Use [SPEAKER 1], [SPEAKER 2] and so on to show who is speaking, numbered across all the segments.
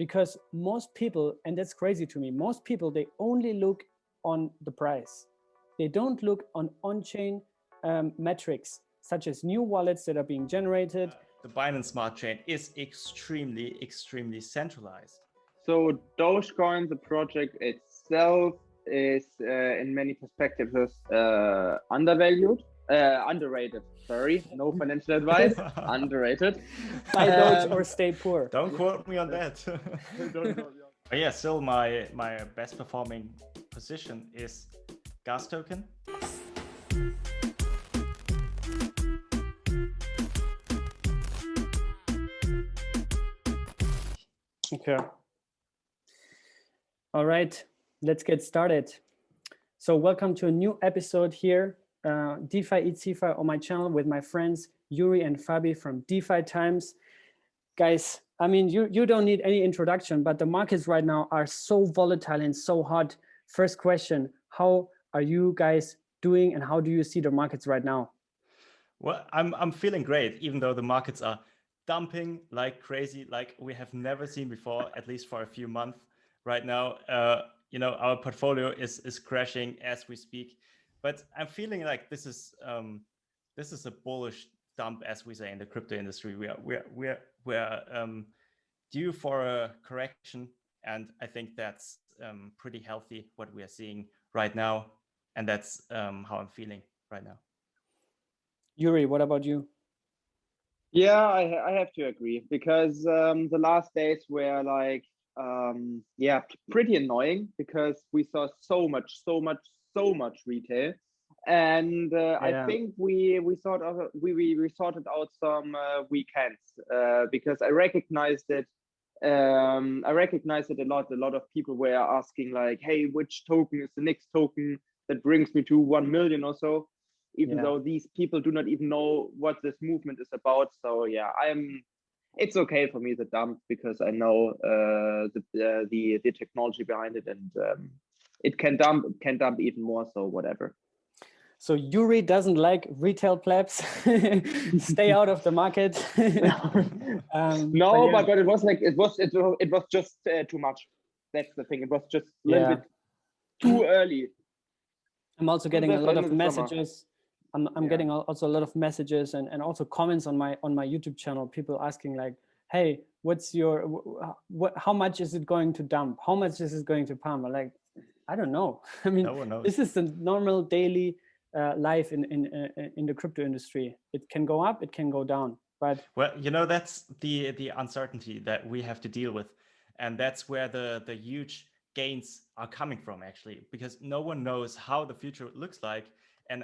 [SPEAKER 1] because most people, and that's crazy to me, most people, they only look on the price. They don't look on on-chain metrics, such as new wallets that are being generated.
[SPEAKER 2] The Binance Smart Chain is extremely centralized.
[SPEAKER 3] So Dogecoin, the project itself, is in many perspectives undervalued, underrated. Sorry, no financial advice. Underrated.
[SPEAKER 1] Buy Doge or stay poor.
[SPEAKER 2] Don't quote me on that. But yeah, still my best performing position is gas token.
[SPEAKER 1] Okay. All right, let's get started. So welcome to a new episode here, DeFi Eat CeFi on my channel with my friends Juri and Fabi from DeFi Times. Guys, I mean, you don't need any introduction, but the markets right now are so volatile and so hot. First question, how are you guys doing and how do you see the markets right now?
[SPEAKER 2] Well, I'm feeling great, even though the markets are dumping like crazy, like we have never seen before, at least for a few months. Right now, our portfolio is crashing as we speak, but I'm feeling like this is a bullish dump, as we say in the crypto industry. We're due for a correction, and I think that's pretty healthy what we are seeing right now, and that's how I'm feeling right now.
[SPEAKER 1] Juri, what about you?
[SPEAKER 3] Yeah, I have to agree, because the last days were like pretty annoying, because we saw so much retail, and I think we sorted out some weekends, because I recognized it. I recognized it a lot. A lot of people were asking like, "Hey, which token is the next token that brings me to 1 million or so?" Even though these people do not even know what this movement is about. So yeah, it's okay for me, the dump, because I know the technology behind it, and it can dump even more, so whatever.
[SPEAKER 1] So Juri doesn't like retail plebs. Stay out of the market.
[SPEAKER 3] No, but it was like it was just too much. That's the thing. It was just a little bit too early.
[SPEAKER 1] I'm also getting a lot of messages. I'm getting also a lot of messages and also comments on my YouTube channel. People asking like, "Hey, what's your how much is it going to dump? How much is it going to pump?" I'm like, I don't know. I mean, this is the normal daily life in the crypto industry. It can go up, it can go down. But
[SPEAKER 2] well, that's the uncertainty that we have to deal with, and that's where the huge gains are coming from, actually, because no one knows how the future looks like, and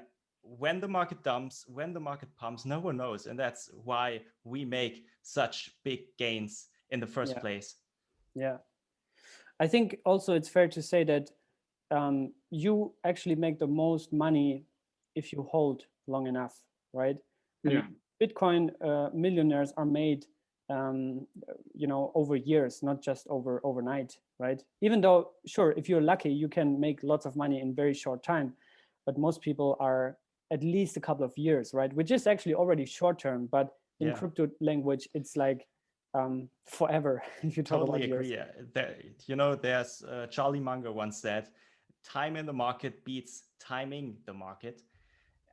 [SPEAKER 2] when the market dumps, when the market pumps, no one knows, and that's why we make such big gains in the first place.
[SPEAKER 1] Yeah, I think also it's fair to say that you actually make the most money if you hold long enough, right?
[SPEAKER 3] Yeah.
[SPEAKER 1] Bitcoin millionaires are made, over years, not just overnight, right? Even though, sure, if you're lucky, you can make lots of money in very short time, but most people are at least a couple of years, right? Which is actually already short term, but in crypto language, it's like forever. If you talk
[SPEAKER 2] totally
[SPEAKER 1] about
[SPEAKER 2] agree.
[SPEAKER 1] Years.
[SPEAKER 2] There's Charlie Munger once said, "Time in the market beats timing the market,"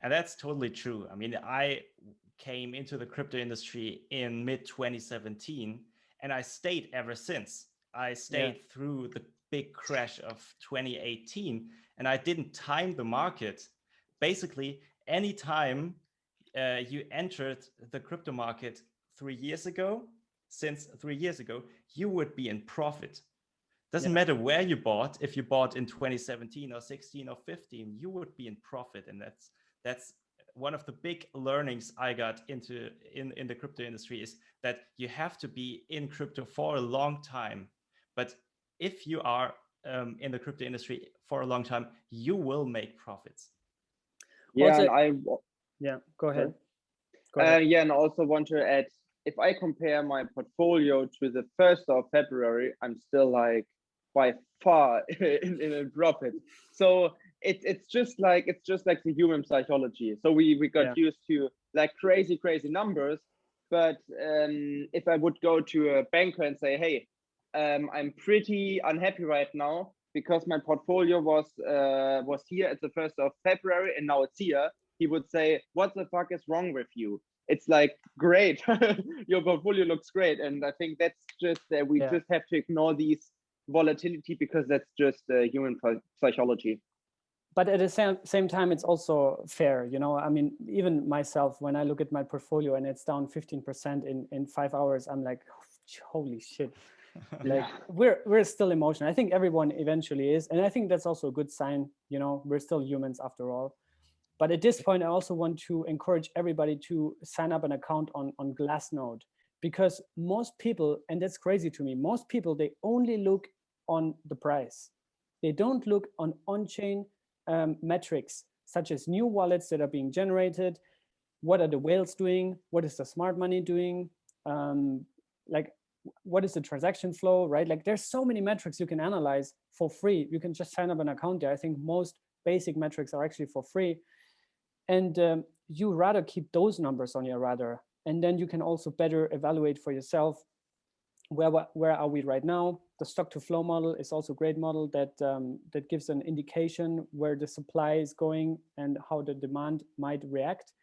[SPEAKER 2] and that's totally true. I mean, I came into the crypto industry in mid 2017, and I stayed ever since. I stayed through the big crash of 2018, and I didn't time the market. Basically, anytime you entered the crypto market 3 years ago, since 3 years ago, you would be in profit. Doesn't matter where you bought. If you bought in 2017 or 16 or 15, you would be in profit. And that's one of the big learnings I got into in the crypto industry, is that you have to be in crypto for a long time. But if you are in the crypto industry for a long time, you will make profits.
[SPEAKER 3] Yeah,
[SPEAKER 1] Also,
[SPEAKER 3] and
[SPEAKER 1] go ahead.
[SPEAKER 3] And I also want to add, if I compare my portfolio to the 1st of February, I'm still like by far in a profit. So it's just like the human psychology. So we got used to like crazy numbers. But if I would go to a banker and say, "Hey, I'm pretty unhappy right now because my portfolio was here at the 1st of February and now it's here. He would say, "What the fuck is wrong with you?" It's like, great, your portfolio looks great, and I think that's just we just have to ignore these volatility because that's just human psychology.
[SPEAKER 1] But at the same time, it's also fair, you know. I mean, even myself, when I look at my portfolio and it's down 15% in 5 hours, I'm like, holy shit. Like we're still emotional. I think everyone eventually is, and I think that's also a good sign. You know, we're still humans after all. But at this point, I also want to encourage everybody to sign up an account on Glassnode, because most people, and that's crazy to me, most people, they only look on the price. They don't look on on-chain metrics, such as new wallets that are being generated. What are the whales doing? What is the smart money doing? Like, what is the transaction flow, right? Like, there's so many metrics you can analyze for free. You can just sign up an account there. I think most basic metrics are actually for free. And you rather keep those numbers on your radar. And then you can also better evaluate for yourself, where are we right now? The stock to flow model is also a great model that that gives an indication where the supply is going and how the demand might react.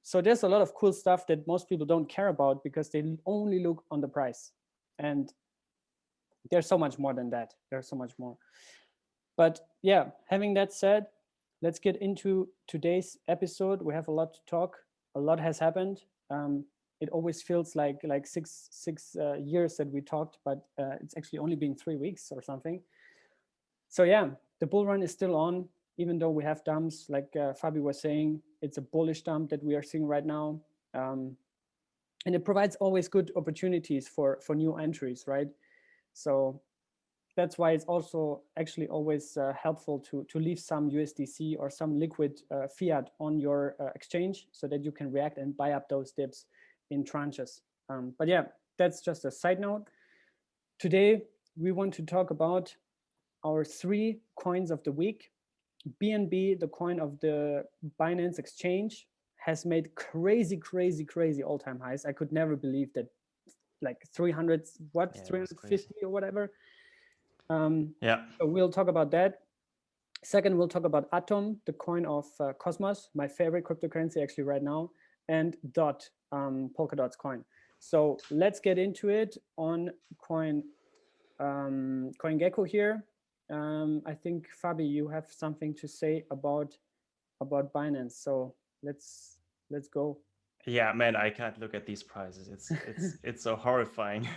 [SPEAKER 1] So there's a lot of cool stuff that most people don't care about because they only look on the price. And there's so much more than that. There's so much more. But yeah, having that said, let's get into today's episode. We have a lot to talk. A lot has happened. It always feels like six years that we talked, but it's actually only been 3 weeks or something. So yeah, the bull run is still on, even though we have dumps, like Fabi was saying. It's a bullish dump that we are seeing right now. And it provides always good opportunities for new entries, right? So that's why it's also actually always helpful to leave some USDC or some liquid fiat on your exchange so that you can react and buy up those dips in tranches. But yeah, that's just a side note. Today, we want to talk about our 3 coins of the week. BNB, the coin of the Binance exchange, has made crazy all-time highs. I could never believe that, like 300, what, 350 or whatever. So we'll talk about that. Second, we'll talk about Atom, the coin of Cosmos, my favorite cryptocurrency actually right now, and Dot, Polkadot's coin. So let's get into it on CoinGecko here. I think Fabi, you have something to say about Binance. So let's go.
[SPEAKER 2] Yeah, man, I can't look at these prices. It's so horrifying.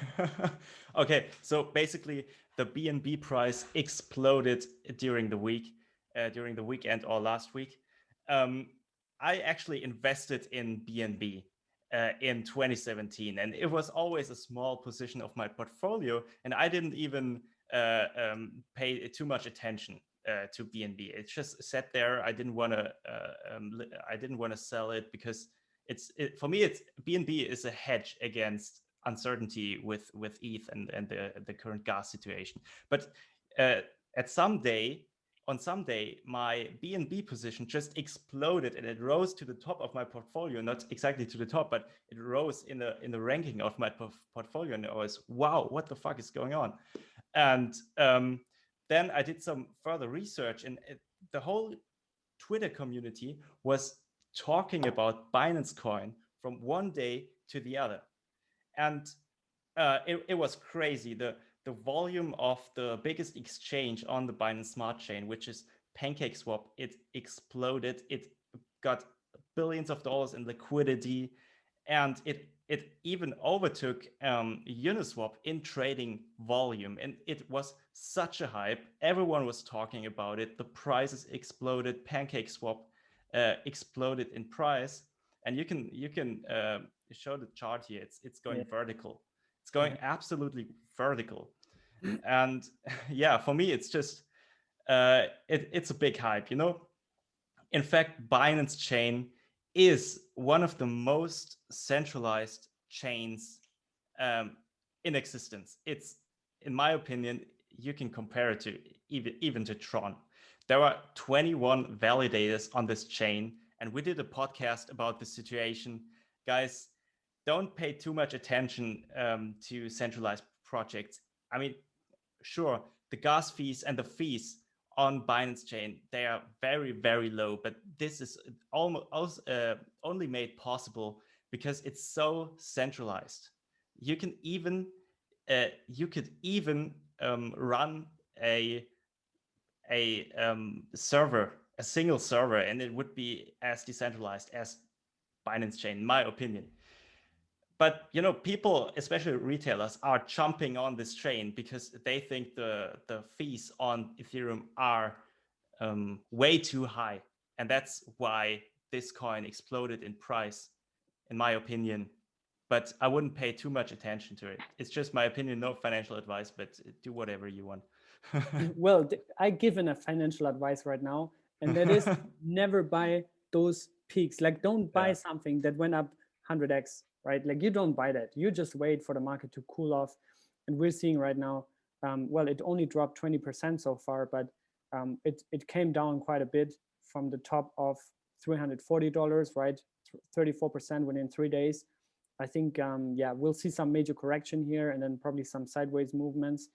[SPEAKER 2] Okay, so basically the BNB price exploded during the week, during the weekend or last week. I actually invested in BNB in 2017, and it was always a small position of my portfolio, and I didn't even pay too much attention to BNB. It just sat there. I didn't want to sell it because for me, BNB is a hedge against uncertainty with ETH and the current gas situation. But on some day, my BNB position just exploded and it rose to the top of my portfolio. Not exactly to the top, but it rose in the ranking of my portfolio. And I was, wow, what the fuck is going on? And then I did some further research, and the whole Twitter community was talking about Binance coin from one day to the other. And it was crazy. The volume of the biggest exchange on the Binance Smart Chain, which is Pancake Swap, it exploded. It got billions of dollars in liquidity, and it even overtook Uniswap in trading volume. And it was such a hype. Everyone was talking about it. The prices exploded. Pancake Swap exploded in price, and you can show the chart here. It's going vertical. It's going absolutely vertical. And yeah, for me, it's just it's a big hype, you know. In fact, Binance Chain is one of the most centralized chains in existence. It's, in my opinion, you can compare it to even to Tron. There are 21 validators on this chain, and we did a podcast about the situation. Guys, don't pay too much attention to centralized projects. I mean, sure, the gas fees and the fees on Binance chain, they are very, very low, but this is almost only made possible because it's so centralized. You can even run a server, a single server, and it would be as decentralized as Binance chain, in my opinion. But people, especially retailers, are jumping on this train because they think the fees on Ethereum are way too high, and that's why this coin exploded in price, in my opinion. But I wouldn't pay too much attention to it. It's just my opinion, no financial advice, but do whatever you want.
[SPEAKER 1] Well, I given a financial advice right now, and that is never buy those peaks. Like, don't buy something that went up 100x, right? Like, you don't buy that. You just wait for the market to cool off. And we're seeing right now, well, it only dropped 20% so far, but it came down quite a bit from the top of $340, right? 34% within 3 days. I think, yeah, we'll see some major correction here and then probably some sideways movements.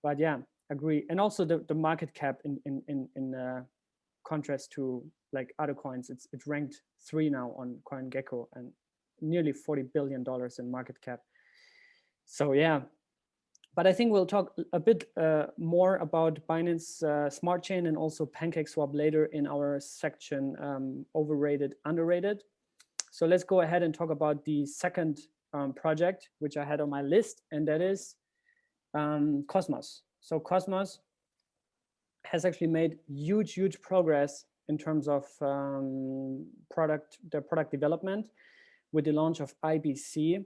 [SPEAKER 1] But yeah, agree. And also the market cap in contrast to like other coins, it's ranked 3 now on CoinGecko and nearly $40 billion in market cap. So yeah, but I think we'll talk a bit more about Binance Smart Chain and also Pancake Swap later in our section overrated, underrated. So let's go ahead and talk about the second project, which I had on my list, and that is Cosmos. So Cosmos has actually made huge progress in terms of product development with the launch of IBC,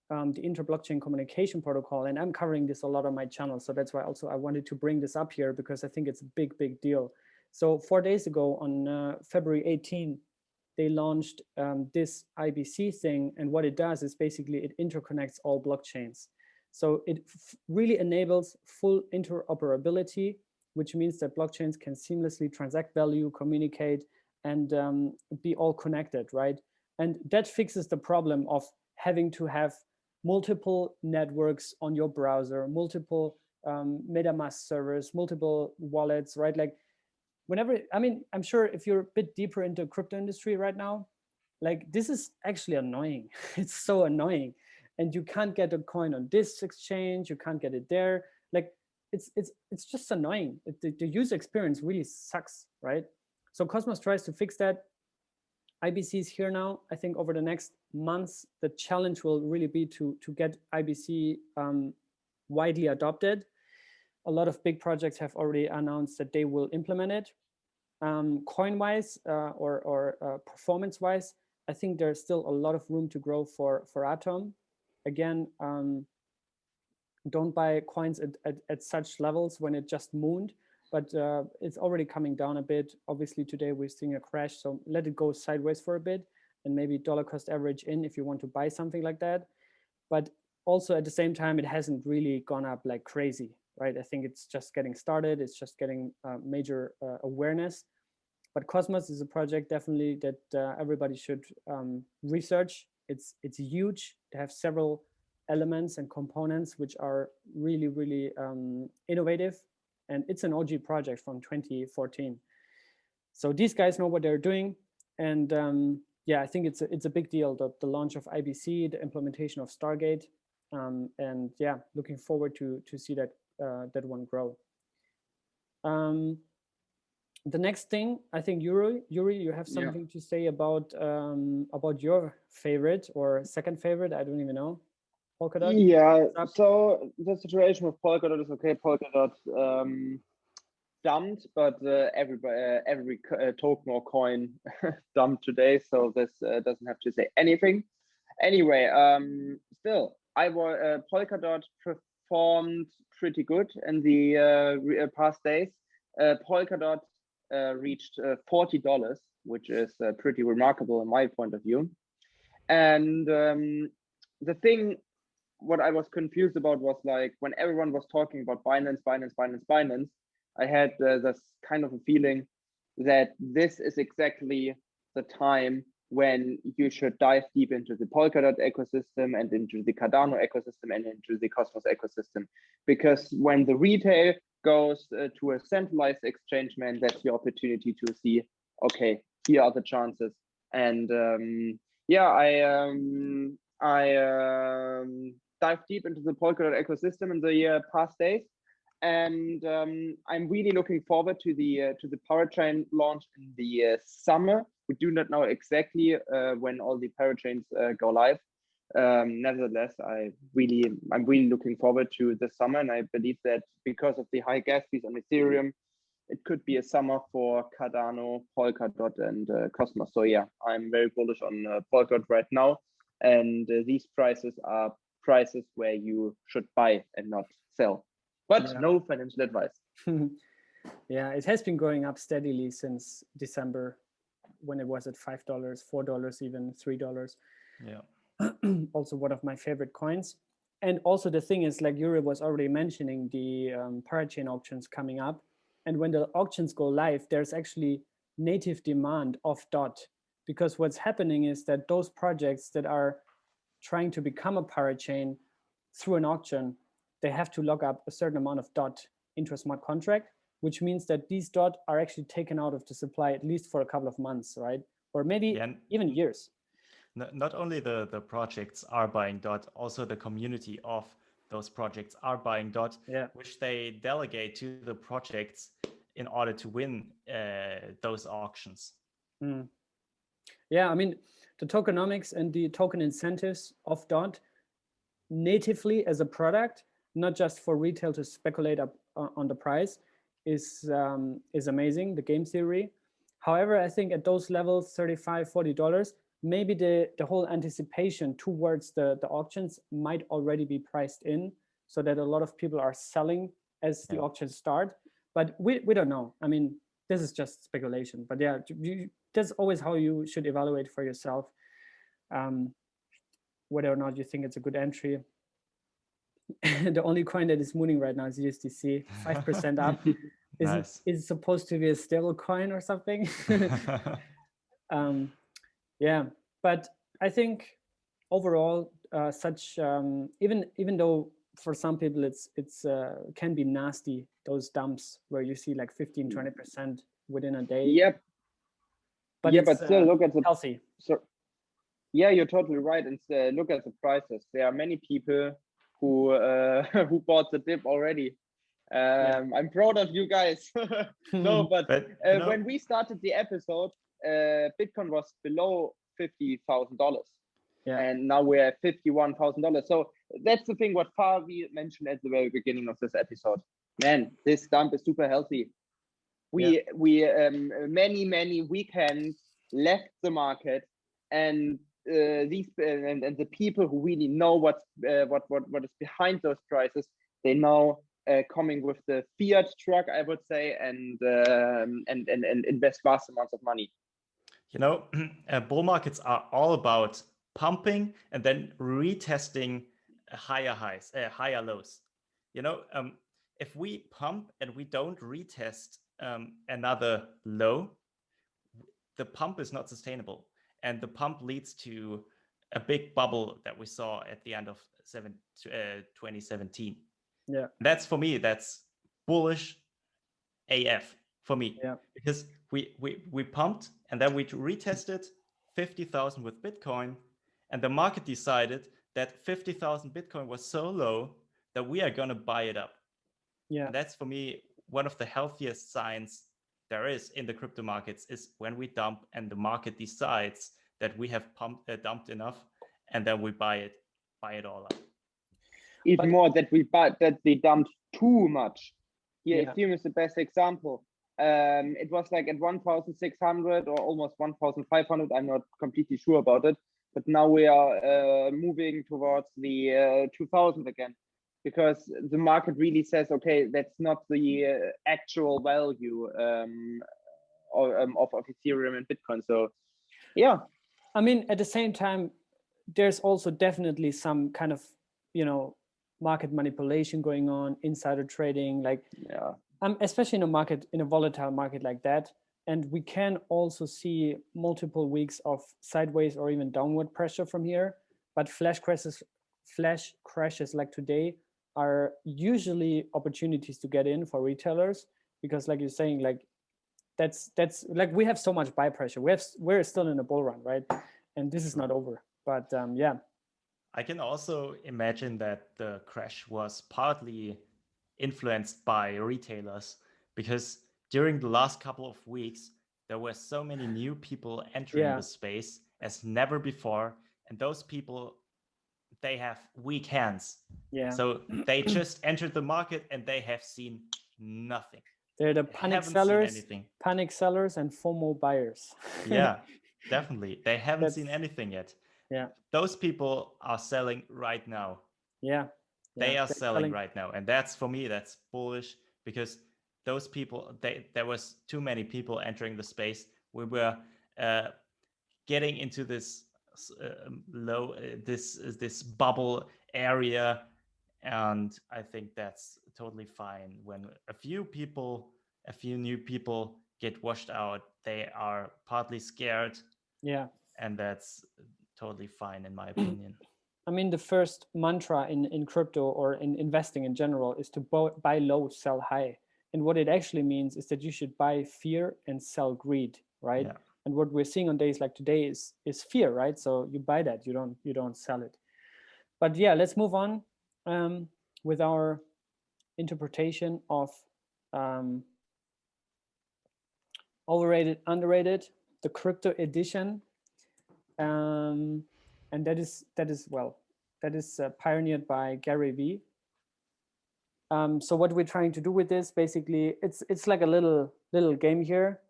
[SPEAKER 1] the Inter-Blockchain Communication Protocol. And I'm covering this a lot on my channel. So that's why also I wanted to bring this up here because I think it's a big deal. So 4 days ago on February 18, they launched this IBC thing. And what it does is basically it interconnects all blockchains. So it really enables full interoperability, which means that blockchains can seamlessly transact value, communicate, and be all connected, right? And that fixes the problem of having to have multiple networks on your browser, multiple MetaMask servers, multiple wallets, right? Like whenever, I mean, I'm sure if you're a bit deeper into crypto industry right now, like this is actually annoying. It's so annoying. And you can't get a coin on this exchange, you can't get it there. Like it's just annoying. The user experience really sucks, right? So Cosmos tries to fix that. IBC is here now. I think over the next months, the challenge will really be to get IBC widely adopted. A lot of big projects have already announced that they will implement it. Coin-wise or performance-wise, I think there's still a lot of room to grow for Atom. Again, don't buy coins at such levels when it just mooned, but it's already coming down a bit. Obviously today we're seeing a crash, so let it go sideways for a bit and maybe dollar cost average in if you want to buy something like that. But also at the same time, it hasn't really gone up like crazy, right? I think it's just getting started. It's just getting major awareness. But Cosmos is a project definitely that everybody should research. It's huge. They have several elements and components which are really innovative, and it's an OG project from 2014. So these guys know what they're doing, and yeah, I think it's a big deal, the launch of IBC, the implementation of Stargate, and yeah, looking forward to see that that one grow. The next thing, I think, Juri, you have something to say about your favorite or second favorite. I don't even know. Polkadot.
[SPEAKER 3] Yeah. So the situation with Polkadot is okay. Polkadot dumped, but every token or coin dumped today. So this doesn't have to say anything. Anyway, still, Polkadot performed pretty good in the past days. Polkadot reached $40, which is pretty remarkable in my point of view. And the thing, what I was confused about was like when everyone was talking about Binance, I had this kind of a feeling that this is exactly the time when you should dive deep into the Polkadot ecosystem and into the Cardano ecosystem and into the Cosmos ecosystem. Because when the retail goes to a centralized exchange, man, that's your opportunity to see, okay, here are the chances. And yeah, I dive deep into the Polkadot ecosystem in the past days. And I'm really looking forward to the parachain launch in the summer. We do not know exactly when all the parachains go live. Nevertheless, I'm really looking forward to the summer, and I believe that because of the high gas fees on Ethereum, it could be a summer for Cardano, Polkadot, and Cosmos. So yeah, I'm very bullish on Polkadot right now, and these prices are prices where you should buy and not sell. But no financial advice.
[SPEAKER 1] Yeah, it has been going up steadily since December, when it was at $5, $4, even $3.
[SPEAKER 2] Yeah.
[SPEAKER 1] Also one of my favorite coins. And also the thing is, like Juri was already mentioning, the parachain auctions coming up. And when the auctions go live, there's actually native demand of DOT. Because what's happening is that those projects that are trying to become a parachain through an auction, they have to lock up a certain amount of DOT into a smart contract, which means that these DOT are actually taken out of the supply at least for a couple of months, right? Or maybe even years.
[SPEAKER 2] Not only the projects are buying DOT, also the community of those projects are buying DOT, which they delegate to the projects in order to win those auctions.
[SPEAKER 1] Yeah, I mean, the tokenomics and the token incentives of DOT natively as a product, not just for retail to speculate up on the price, is amazing, the game theory. However, I think at those levels, $35, $40, maybe the whole anticipation towards the auctions might already be priced in, so that a lot of people are selling as the auctions start. But we don't know. I mean, this is just speculation. But yeah, that's always how you should evaluate for yourself whether or not you think it's a good entry. The only coin that is mooning right now is USDC, 5% up. Is it supposed to be a stable coin or something? Yeah, but I think overall, even though for some people it's can be nasty, those dumps where you see like 15-20% within a day.
[SPEAKER 3] Yep. But but still look at the
[SPEAKER 1] healthy.
[SPEAKER 3] So yeah, you're totally right. And look at the prices. There are many people who bought the dip already. I'm proud of you guys. No, but when we started the episode, Bitcoin was below $50,000. And now we're at $51,000. So that's the thing what Fabi mentioned at the very beginning of this episode. Man, this dump is super healthy. We many weekends left the market, and the people who really know what is behind those prices, they now coming with the fiat truck, I would say, and invest vast amounts of money.
[SPEAKER 2] You know, bull markets are all about pumping and then retesting higher highs, higher lows. You know, if we pump and we don't retest another low, the pump is not sustainable. And the pump leads to a big bubble that we saw at the end of 2017.
[SPEAKER 1] Yeah,
[SPEAKER 2] that's for me, that's bullish AF for me.
[SPEAKER 1] Yeah,
[SPEAKER 2] because we pumped and then we retested 50,000 with Bitcoin, and the market decided that 50,000 Bitcoin was so low that we are going to buy it up.
[SPEAKER 1] Yeah,
[SPEAKER 2] and that's for me one of the healthiest signs there is in the crypto markets, is when we dump and the market decides that we have dumped enough, and then we buy it all up.
[SPEAKER 3] Even more that they dumped too much. Here, Ethereum is the best example. It was like at 1,600 or almost 1,500. I'm not completely sure about it, but now we are moving towards the 2,000 again, because the market really says, okay, that's not the actual value of Ethereum and Bitcoin. So, yeah.
[SPEAKER 1] I mean, at the same time, there's also definitely some kind of, market manipulation going on, insider trading, like, especially in a volatile market like that. And we can also see multiple weeks of sideways or even downward pressure from here. But flash crashes like today are usually opportunities to get in for retailers, because like you're saying, like that's like we have so much buy pressure. We're still in a bull run, right? And this is not over. But yeah.
[SPEAKER 2] I can also imagine that the crash was partly influenced by retailers, because during the last couple of weeks, there were so many new people entering the space as never before. And those people, they have weak hands.
[SPEAKER 1] Yeah.
[SPEAKER 2] So they just entered the market and they have seen nothing.
[SPEAKER 1] They're the panic sellers and FOMO buyers.
[SPEAKER 2] Yeah, definitely. They haven't seen anything yet.
[SPEAKER 1] Yeah.
[SPEAKER 2] Those people are selling right now.
[SPEAKER 1] Yeah.
[SPEAKER 2] They are selling right now. And that's, for me, that's bullish, because those people, there was too many people entering the space. We were getting into this this bubble area, and I think that's totally fine. When a few new people get washed out, they are partly scared.
[SPEAKER 1] Yeah.
[SPEAKER 2] And that's totally fine in my opinion.
[SPEAKER 1] I mean, the first mantra in crypto or in investing in general is to buy low, sell high. And what it actually means is that you should buy fear and sell greed, right? Yeah. And what we're seeing on days like today is fear, right? So you buy that, you don't sell it. But yeah, let's move on with our interpretation of overrated, underrated, the crypto edition. And that is pioneered by Gary V. So what we're trying to do with this, basically, it's like a little game here,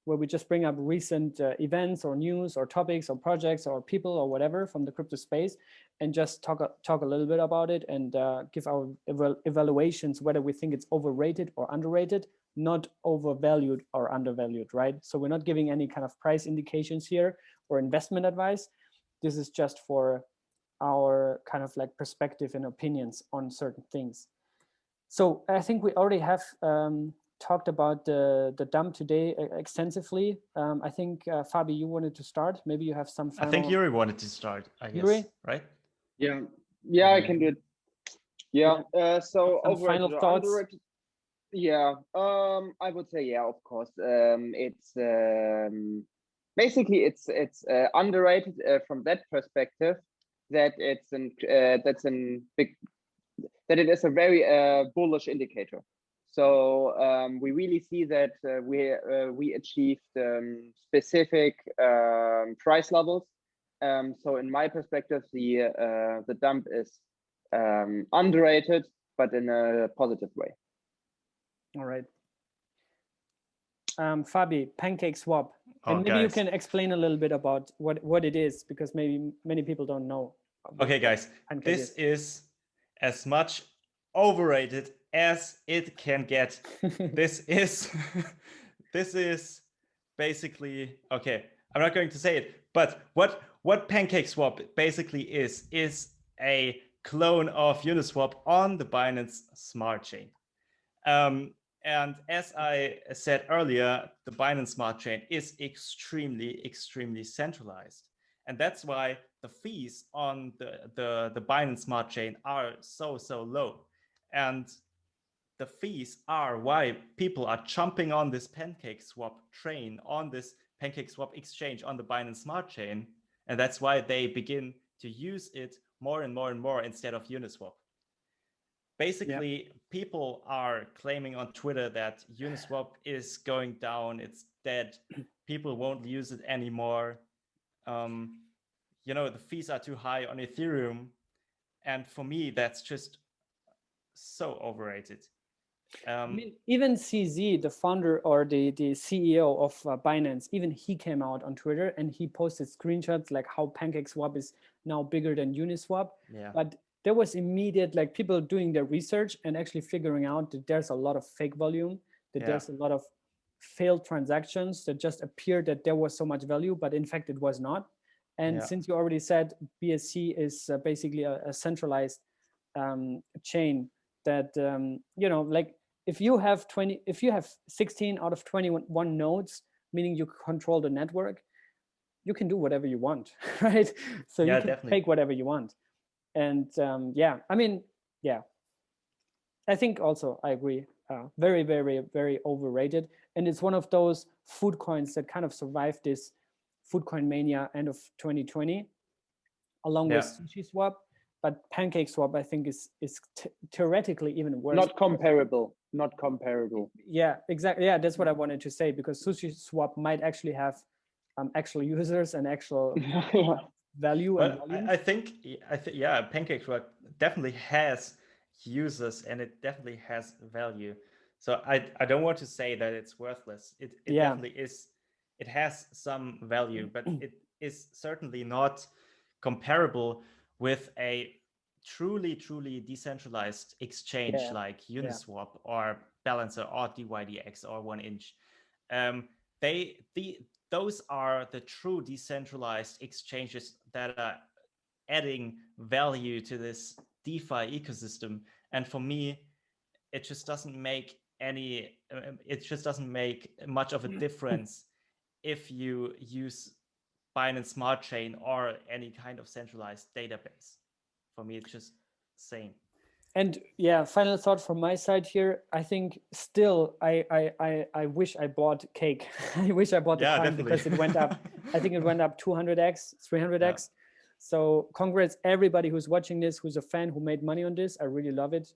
[SPEAKER 1] where we just bring up recent events or news or topics or projects or people or whatever from the crypto space, and just talk a little bit about it and give our evaluations whether we think it's overrated or underrated, not overvalued or undervalued, right? So we're not giving any kind of price indications here or investment advice. This is just for our kind of like perspective and opinions on certain things. So I think we already have talked about the dump today extensively. I think Fabi, you wanted to start. Maybe you have some final...
[SPEAKER 2] I think Juri wanted to start, I guess.
[SPEAKER 1] Yuri?
[SPEAKER 2] Right?
[SPEAKER 3] Yeah, I can do it. Yeah. So
[SPEAKER 1] final thoughts.
[SPEAKER 3] Underrated. Yeah. I would say yeah, of course. It's basically it's underrated from that perspective, that it is a very bullish indicator. So we really see that we achieved specific price levels. So in my perspective, the dump is underrated, but in a positive way.
[SPEAKER 1] All right. Fabi, Pancake swap. And maybe you can explain a little bit about what it is, because maybe many people don't know.
[SPEAKER 2] Okay, guys, this is as much overrated as it can get. This is basically, okay, I'm not going to say it, but what Pancake swap basically is a clone of Uniswap on the Binance Smart Chain. And as I said earlier, the Binance Smart Chain is extremely centralized. And that's why the fees on the Binance Smart Chain are so low. And the fees are why people are jumping on this Pancake swap train, on this Pancake swap exchange on the Binance Smart Chain. And that's why they begin to use it more and more instead of Uniswap. Basically, people are claiming on Twitter that Uniswap is going down, it's dead, people won't use it anymore. The fees are too high on Ethereum. And for me, that's just so overrated.
[SPEAKER 1] I mean, even CZ, the founder or the CEO of Binance, even he came out on Twitter and he posted screenshots like how Pancake swap is now bigger than Uniswap. Yeah. But there was immediate, like, people doing their research and actually figuring out that there's a lot of fake volume, that there's a lot of failed transactions that just appeared that there was so much value, but in fact it was not. And since you already said BSC is basically a centralized chain that, like, if you have 16 out of 21 nodes, meaning you control the network, you can do whatever you want, right? So you can
[SPEAKER 2] definitely
[SPEAKER 1] take whatever you want. And yeah, I mean, yeah, I think also I agree. Very, very, very overrated. And it's one of those food coins that kind of survived this food coin mania end of 2020, along with Sushi Swap. But Pancake Swap, I think, is theoretically even worse.
[SPEAKER 3] Not comparable. Not comparable.
[SPEAKER 1] Yeah, exactly. Yeah, that's what I wanted to say, because Sushi Swap might actually have actual users and actual value.
[SPEAKER 2] But I think yeah, Pancake Swap definitely has users and it definitely has value. So I don't want to say that it's worthless. It definitely is. It has some value, but it is certainly not comparable with a truly decentralized exchange like Uniswap or Balancer or DYDX or 1inch. Those are the true decentralized exchanges that are adding value to this DeFi ecosystem. And for me, it just doesn't make much of a difference if you use Binance Smart Chain or any kind of centralized database. For me, it's just same.
[SPEAKER 1] And yeah, final thought from my side here. I think still, I wish I bought Cake. I wish I bought the coin because it went up. I think it went up 200x, 300x. Yeah. So congrats everybody who's watching this, who's a fan, who made money on this. I really love it.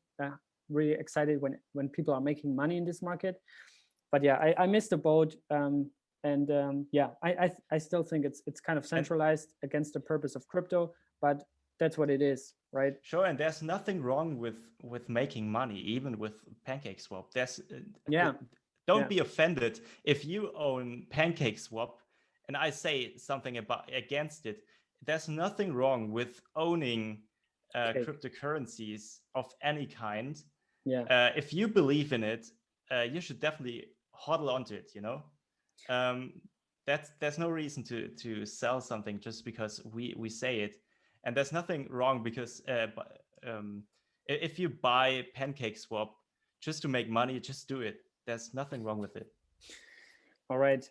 [SPEAKER 1] Really excited when people are making money in this market. But yeah, I missed the boat. Yeah, I still think it's kind of centralized against the purpose of crypto, but that's what it is, right?
[SPEAKER 2] Sure, and there's nothing wrong with making money, even with Pancake Swap. There's don't be offended if you own Pancake Swap, and I say something against it. There's nothing wrong with owning cryptocurrencies of any kind. Yeah. If you believe in it, you should definitely hodl onto it. You know, there's no reason to sell something just because we say it. And there's nothing wrong because if you buy Pancake Swap just to make money, just do it. There's nothing wrong with it.
[SPEAKER 1] All right.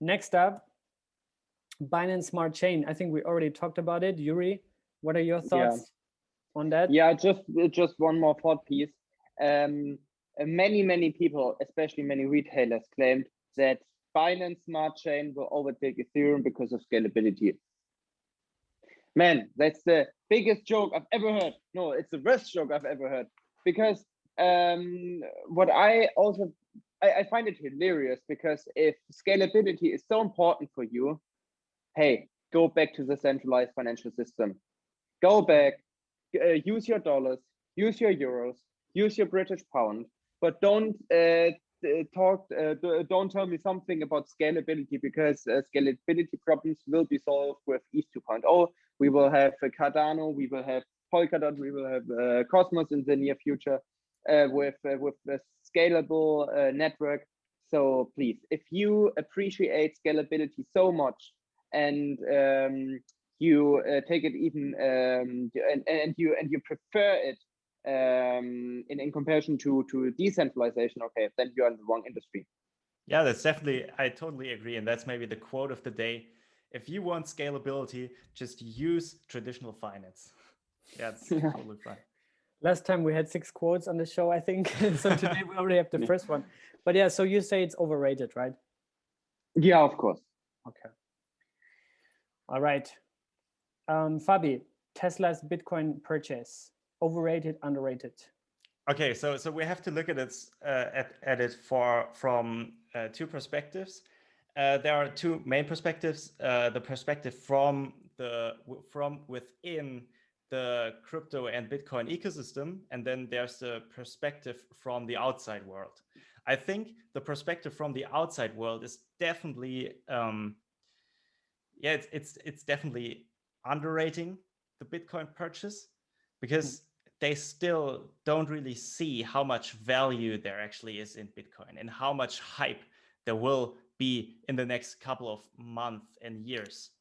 [SPEAKER 1] Next up, Binance Smart Chain. I think we already talked about it. Yuri, what are your thoughts on that?
[SPEAKER 3] Yeah, just one more thought piece. Many people, especially many retailers, claimed that Binance Smart Chain will overtake Ethereum because of scalability. Man, that's the biggest joke I've ever heard. No, it's the worst joke I've ever heard. Because what I find it hilarious, because if scalability is so important for you, hey, go back to the centralized financial system. Go back, use your dollars, use your euros, use your British pound, but don't tell me something about scalability, because scalability problems will be solved with ETH 2.0. We will have Cardano, we will have Polkadot, we will have Cosmos in the near future with a scalable network. So please, if you appreciate scalability so much and you take it even and you prefer it in comparison to decentralization, okay, then you're in the wrong industry.
[SPEAKER 2] Yeah, that's definitely, I totally agree. And that's maybe the quote of the day. If you want scalability, just use traditional finance. Yeah, it's totally fine.
[SPEAKER 1] Last time we had 6 quotes on the show, I think. So today we already have the first one. But yeah, so you say it's overrated, right?
[SPEAKER 3] Yeah, of course.
[SPEAKER 1] Okay. All right. Fabi, Tesla's Bitcoin purchase, overrated, underrated?
[SPEAKER 2] Okay, so we have to look at it from 2 perspectives. There are 2 main perspectives. The perspective from within the crypto and Bitcoin ecosystem, and then there's the perspective from the outside world. I think the perspective from the outside world is definitely, it's definitely underrating the Bitcoin purchase, because they still don't really see how much value there actually is in Bitcoin and how much hype there will be in the next couple of months and years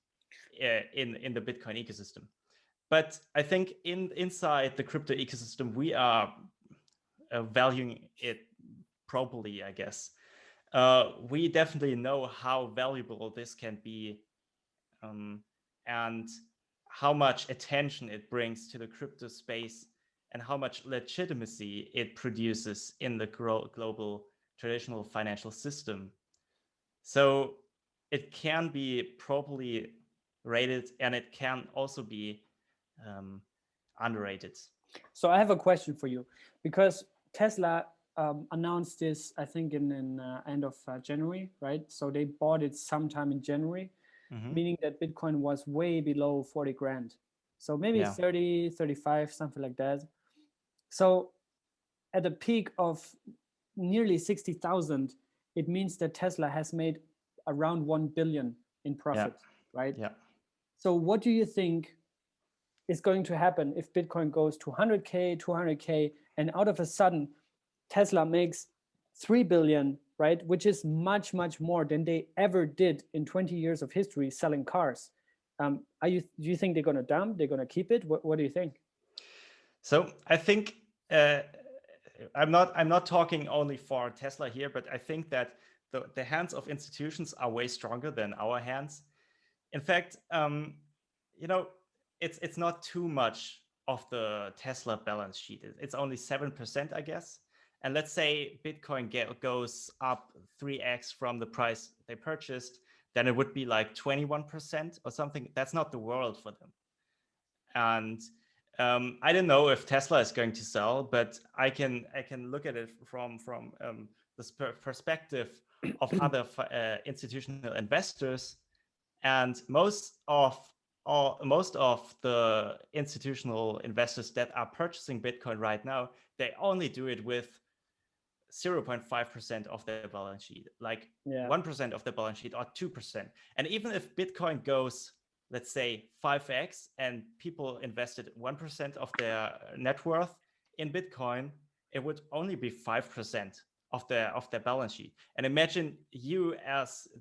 [SPEAKER 2] in the Bitcoin ecosystem. But I think inside the crypto ecosystem, we are valuing it properly, I guess, we definitely know how valuable this can be, and how much attention it brings to the crypto space and how much legitimacy it produces in the global traditional financial system. So it can be properly rated, and it can also be underrated.
[SPEAKER 1] So I have a question for you, because Tesla announced this, I think, in end of January, right? So they bought it sometime in January, meaning that Bitcoin was way below 40 grand. So maybe 30, 35, something like that. So at the peak of nearly 60,000, it means that Tesla has made around 1 billion in profit, right?
[SPEAKER 2] Yeah.
[SPEAKER 1] So what do you think is going to happen if Bitcoin goes to 100K, 200K, and out of a sudden Tesla makes 3 billion, right? Which is much, much more than they ever did in 20 years of history selling cars. Do you think they're going to dump? They're going to keep it? What do you think?
[SPEAKER 2] So I think I'm not talking only for Tesla here, but I think that the hands of institutions are way stronger than our hands. In fact, it's not too much of the Tesla balance sheet. It's only 7%, I guess. And let's say Bitcoin goes up 3x from the price they purchased, then it would be like 21% or something. That's not the world for them. And I don't know if Tesla is going to sell, but I can look at it from the perspective of other institutional investors, and most of the institutional investors that are purchasing Bitcoin right now, they only do it with 0.5% of their balance sheet, like 1% of the balance sheet or 2%. And even if Bitcoin goes, let's say 5x, and people invested 1% of their net worth in Bitcoin, it would only be 5% of their balance sheet. And imagine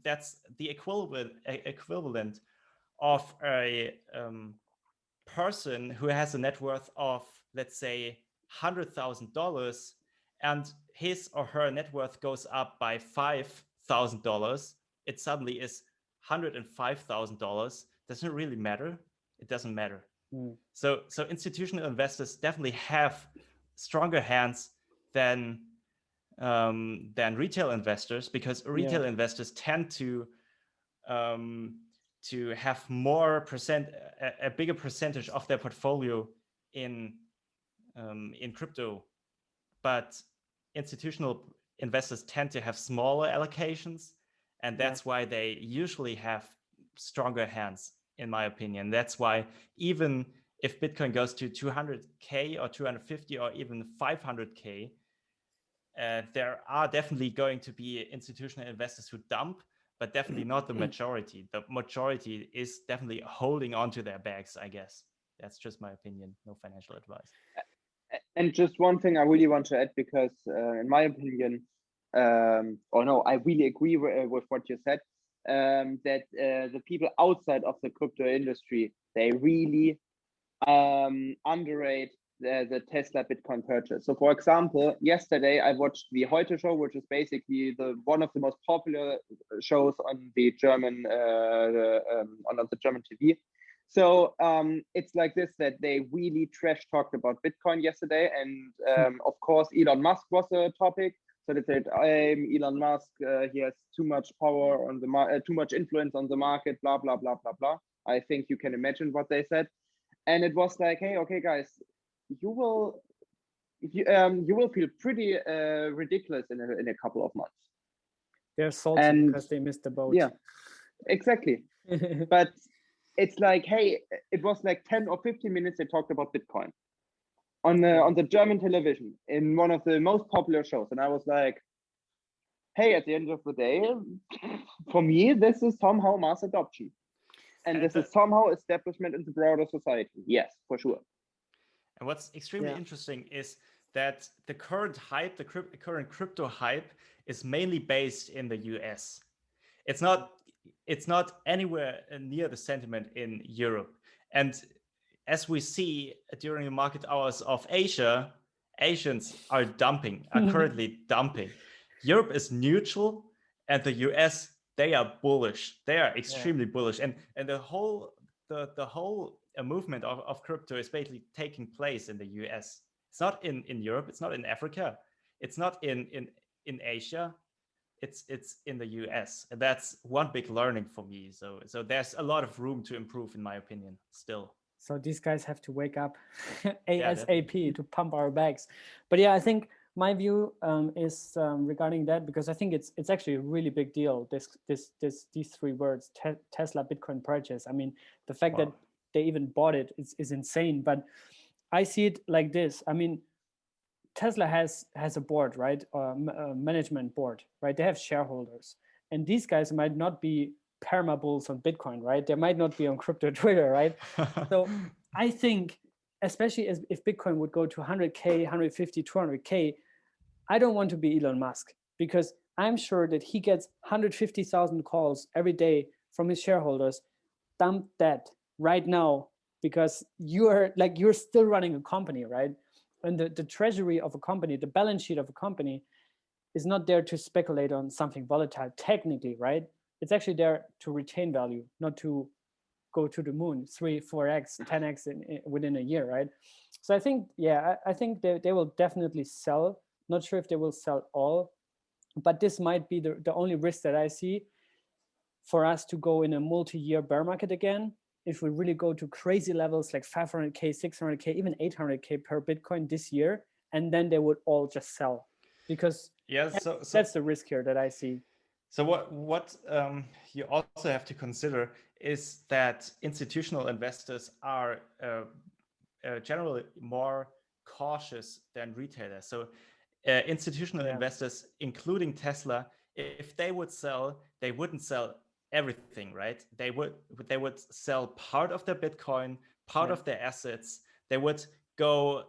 [SPEAKER 2] that's the equivalent of a person who has a net worth of, let's say, $100,000, and his or her net worth goes up by $5,000. It suddenly is $105,000. Doesn't really matter. It doesn't matter. So institutional investors definitely have stronger hands than retail investors, because retail investors tend to have a bigger percentage of their portfolio in crypto, but institutional investors tend to have smaller allocations, and that's why they usually have stronger hands, in my opinion. That's why even if Bitcoin goes to 200K or 250 or even 500K, there are definitely going to be institutional investors who dump, but definitely not the majority. The majority is definitely holding on to their bags, I guess. That's just my opinion, no financial advice.
[SPEAKER 3] And just one thing I really want to add, because in my opinion, I really agree with what you said, that the people outside of the crypto industry, they really underrate the Tesla Bitcoin purchase. So for example, yesterday I watched the Heute Show, which is basically one of the most popular shows on the German on the German TV. So it's like this, that they really trash talked about Bitcoin yesterday, and of course Elon Musk was a topic. So they said, Elon Musk, he has too much power on the too much influence on the market, blah blah blah blah blah. I think you can imagine what they said, and it was like, hey, okay, guys, you will feel pretty ridiculous in a couple of months.
[SPEAKER 1] They're salty because they missed the boat.
[SPEAKER 3] Yeah, exactly. But it's like, hey, it was like 10 or 15 minutes they talked about Bitcoin on the German television in one of the most popular shows, and I was like, hey, at the end of the day, for me, this is somehow mass adoption, and this is somehow establishment in the broader society. Yes, for sure.
[SPEAKER 2] And what's extremely interesting is that the current hype, the current crypto hype, is mainly based in the US. It's not anywhere near the sentiment in Europe. And as we see during the market hours of Asia, Asians are currently dumping. Europe is neutral, and the US, they are bullish. They are extremely bullish, and the whole movement of crypto is basically taking place in the US. It's not in Europe. It's not in Africa. It's not in Asia. It's in the US. And that's one big learning for me. So there's a lot of room to improve, in my opinion, still.
[SPEAKER 1] So these guys have to wake up ASAP to pump our bags. But yeah, I think my view is regarding that, because I think it's actually a really big deal. These three words, Tesla Bitcoin purchase. I mean, the fact that they even bought it is insane. But I see it like this. I mean, Tesla has a board, right? A management board, right? They have shareholders, and these guys might not be perma bulls on Bitcoin, right? They might not be on crypto Twitter, right? So I think, especially if Bitcoin would go to 100K, 150, 200K, I don't want to be Elon Musk, because I'm sure that he gets 150,000 calls every day from his shareholders. Dump that right now, because you're still running a company, right? And the treasury of a company, the balance sheet of a company, is not there to speculate on something volatile technically, right? It's actually there to retain value, not to go to the moon 3, 4x, 10x within a year, right? So I think, yeah, I think they will definitely sell. Not sure if they will sell all, but this might be the only risk that I see for us to go in a multi-year bear market again. If we really go to crazy levels like 500K, 600K, even 800K per Bitcoin this year, and then they would all just sell, because that's the risk here that I see.
[SPEAKER 2] So what you also have to consider is that institutional investors are generally more cautious than retailers. So institutional investors, including Tesla, if they would sell, they wouldn't sell everything, right? They would sell part of their Bitcoin, part of their assets. They would go.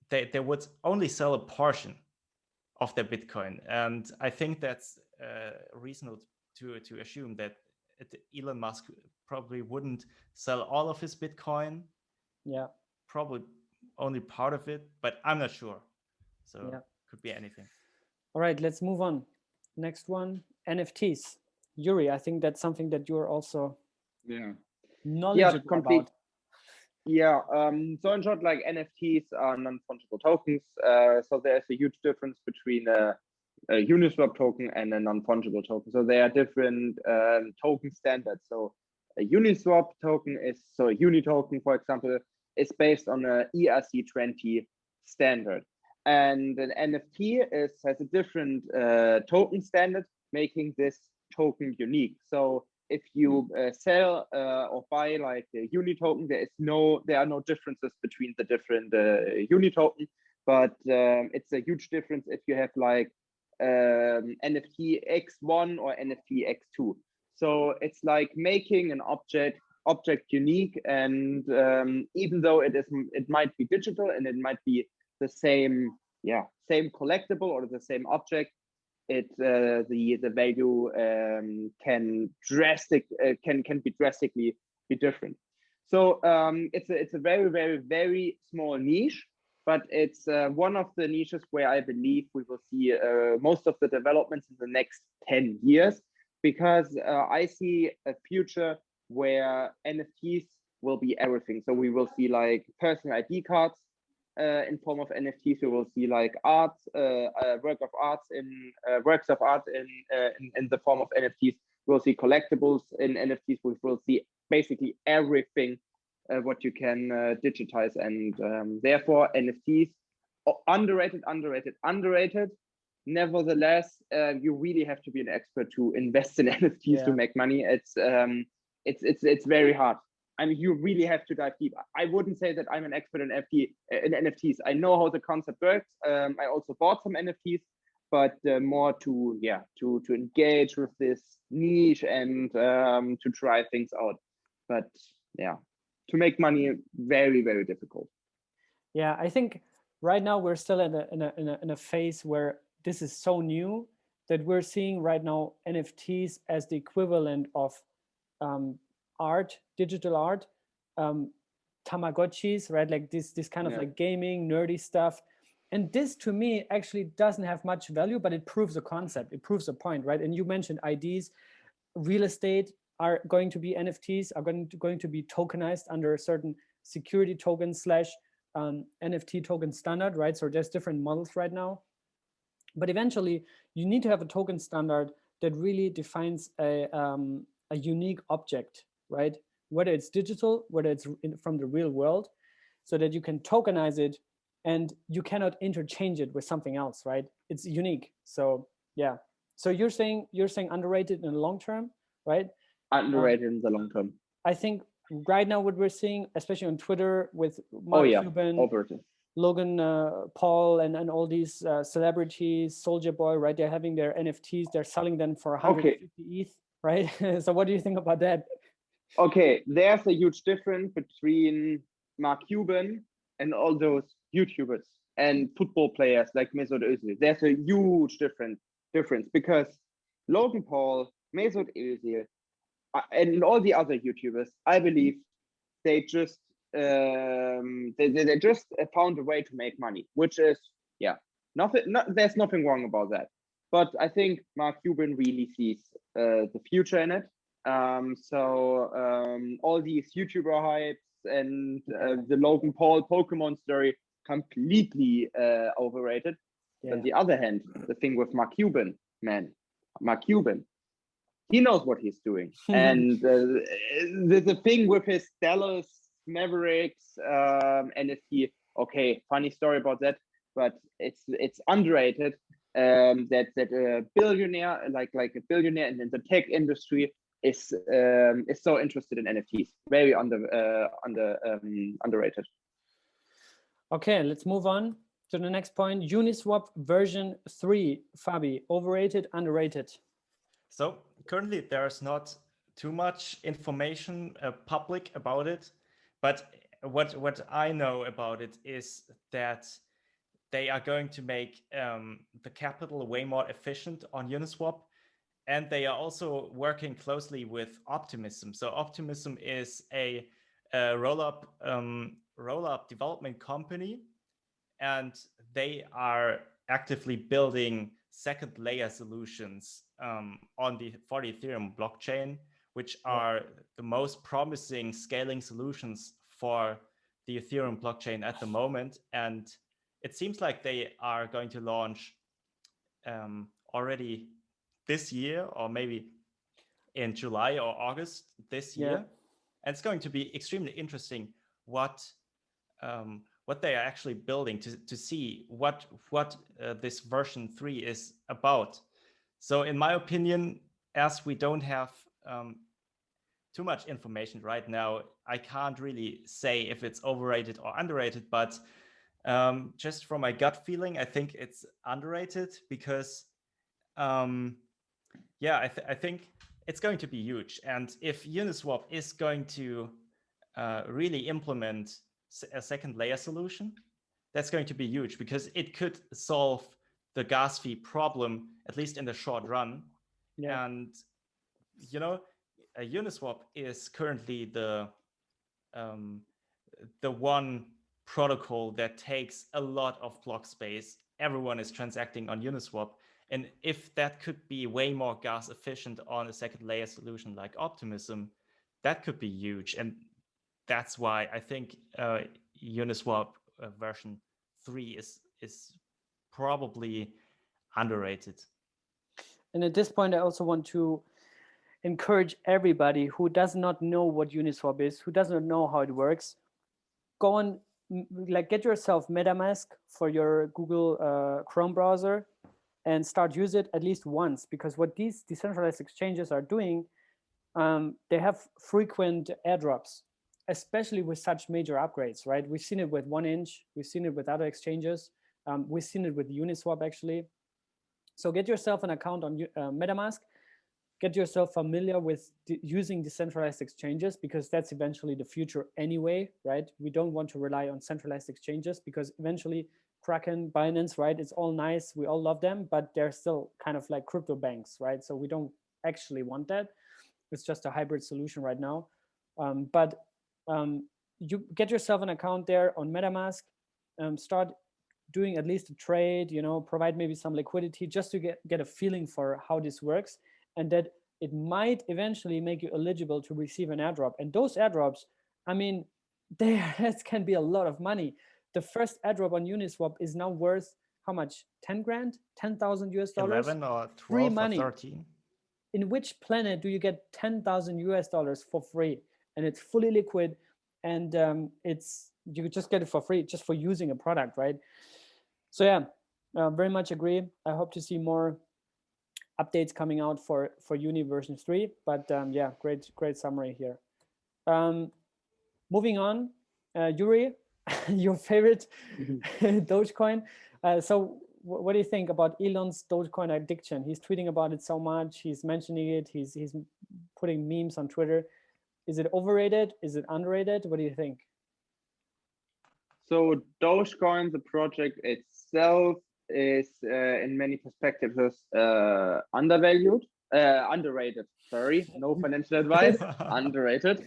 [SPEAKER 2] They would only sell a portion of their Bitcoin, and I think that's reasonable to assume that Elon Musk probably wouldn't sell all of his Bitcoin.
[SPEAKER 1] Yeah,
[SPEAKER 2] probably only part of it, but I'm not sure. So could be anything.
[SPEAKER 1] All right, let's move on. Next one, NFTs. Juri, I think that's something that you're also knowledgeable about.
[SPEAKER 3] Yeah, so in short, like NFTs are non-fungible tokens. So there's a huge difference between a Uniswap token and a non-fungible token. So they are different token standards. So a Uniswap token is, so a Uni token, for example, is based on a ERC20 standard. And an NFT has a different token standard, making this token unique. So if you sell or buy like a Uni token, there are no differences between the different Uni token, but it's a huge difference if you have like NFT X1 or NFT X2. So it's like making an object unique, and even though it might be digital and it might be the same collectible or the same object, the value can be drastically different. So it's a very, very, very small niche, but it's one of the niches where I believe we will see most of the developments in the next 10 years, because I see a future where NFTs will be everything. So we will see like personal ID cards in form of NFTs. We will see like works of art in the form of NFTs. We'll see collectibles in NFTs. We will see basically everything what you can digitize, and therefore NFTs underrated. Nevertheless, you really have to be an expert to invest in NFTs to make money. It's very hard. I mean, you really have to dive deep. I wouldn't say that I'm an expert in NFTs. I know how the concept works. I also bought some NFTs, but more to engage with this niche and to try things out. But yeah, to make money, very, very difficult.
[SPEAKER 1] Yeah, I think right now we're still in a phase where this is so new that we're seeing right now NFTs as the equivalent of art, digital art, Tamagotchis, right? Like this kind of like gaming, nerdy stuff. And this to me actually doesn't have much value, but it proves a concept. It proves a point, right? And you mentioned IDs, real estate are going to be NFTs, are going to be tokenized under a certain security token / NFT token standard, right? So there's different models right now. But eventually, you need to have a token standard that really defines a unique object, right? Whether it's digital, whether it's from the real world, so that you can tokenize it and you cannot interchange it with something else, right? It's unique. So yeah. So you're saying underrated in the long term, right?
[SPEAKER 3] Underrated in the long term.
[SPEAKER 1] I think right now what we're seeing, especially on Twitter with Mark Cuban,
[SPEAKER 3] Overrated.
[SPEAKER 1] Logan Paul, and all these celebrities, Soldier Boy, right? They're having their NFTs. They're selling them for 150 ETH, right? So what do you think about that?
[SPEAKER 3] Okay, there's a huge difference between Mark Cuban and all those YouTubers and football players like Mesut Özil. There's a huge difference because Logan Paul, Mesut Özil, and all the other YouTubers, I believe they just they just found a way to make money, which is there's nothing wrong about that. But I think Mark Cuban really sees the future in it. All these YouTuber hypes and the Logan Paul Pokemon story completely overrated. Yeah. On the other hand, the thing with Mark Cuban, he knows what he's doing. And the thing with his Dallas Mavericks NFT, okay, funny story about that, but it's underrated. That a billionaire, like a billionaire in the tech industry, is so interested in NFTs. Very underrated.
[SPEAKER 1] Okay, let's move on to the next point. Uniswap version 3, Fabi, overrated, underrated?
[SPEAKER 2] So currently there's not too much information public about it, but what I know about it is that they are going to make the capital way more efficient on Uniswap. And they are also working closely with Optimism. So Optimism is a roll-up development company, and they are actively building second layer solutions for the Ethereum blockchain, which are the most promising scaling solutions for the Ethereum blockchain at the moment. And it seems like they are going to launch already this year, or maybe in July or August this year. And it's going to be extremely interesting what they are actually building to see what this version 3 is about. So in my opinion, as we don't have too much information right now, I can't really say if it's overrated or underrated, but just from my gut feeling, I think it's underrated because I think it's going to be huge. And if Uniswap is going to really implement a second layer solution, that's going to be huge because it could solve the gas fee problem, at least in the short run. Yeah. And, Uniswap is currently the one protocol that takes a lot of block space. Everyone is transacting on Uniswap. And if that could be way more gas efficient on a second layer solution like Optimism, that could be huge. And that's why I think Uniswap version 3 is probably underrated.
[SPEAKER 1] And at this point, I also want to encourage everybody who does not know what Uniswap is, who does not know how it works, go on, get yourself MetaMask for your Google Chrome browser and start use it at least once, because what these decentralized exchanges are doing, they have frequent airdrops, especially with such major upgrades, right? We've seen it with 1inch, we've seen it with other exchanges, we've seen it with Uniswap actually. So get yourself an account on MetaMask, get yourself familiar with using decentralized exchanges, because that's eventually the future anyway, right? We don't want to rely on centralized exchanges because eventually Kraken, Binance, right? It's all nice. We all love them, but they're still kind of like crypto banks, right? So we don't actually want that. It's just a hybrid solution right now. You get yourself an account there on MetaMask, start doing at least a trade, you know, provide maybe some liquidity just to get a feeling for how this works, and that it might eventually make you eligible to receive an airdrop. And those airdrops, I mean, that can be a lot of money. The first airdrop on Uniswap is now worth how much? 10 grand, 10,000 US dollars.
[SPEAKER 2] 11 or 12
[SPEAKER 1] free money.
[SPEAKER 2] or 13.
[SPEAKER 1] In which planet do you get 10,000 US dollars for free? And it's fully liquid, and you just get it for free just for using a product, right? So yeah, very much agree. I hope to see more updates coming out for Uni version 3. But yeah, great summary here. Moving on, Juri, your favorite Dogecoin. So what do you think about Elon's Dogecoin addiction? He's tweeting about it so much. He's mentioning it. He's putting memes on Twitter. Is it overrated? Is it underrated? What do you think?
[SPEAKER 3] So Dogecoin, the project itself, is in many perspectives underrated. Sorry, no financial advice. Underrated.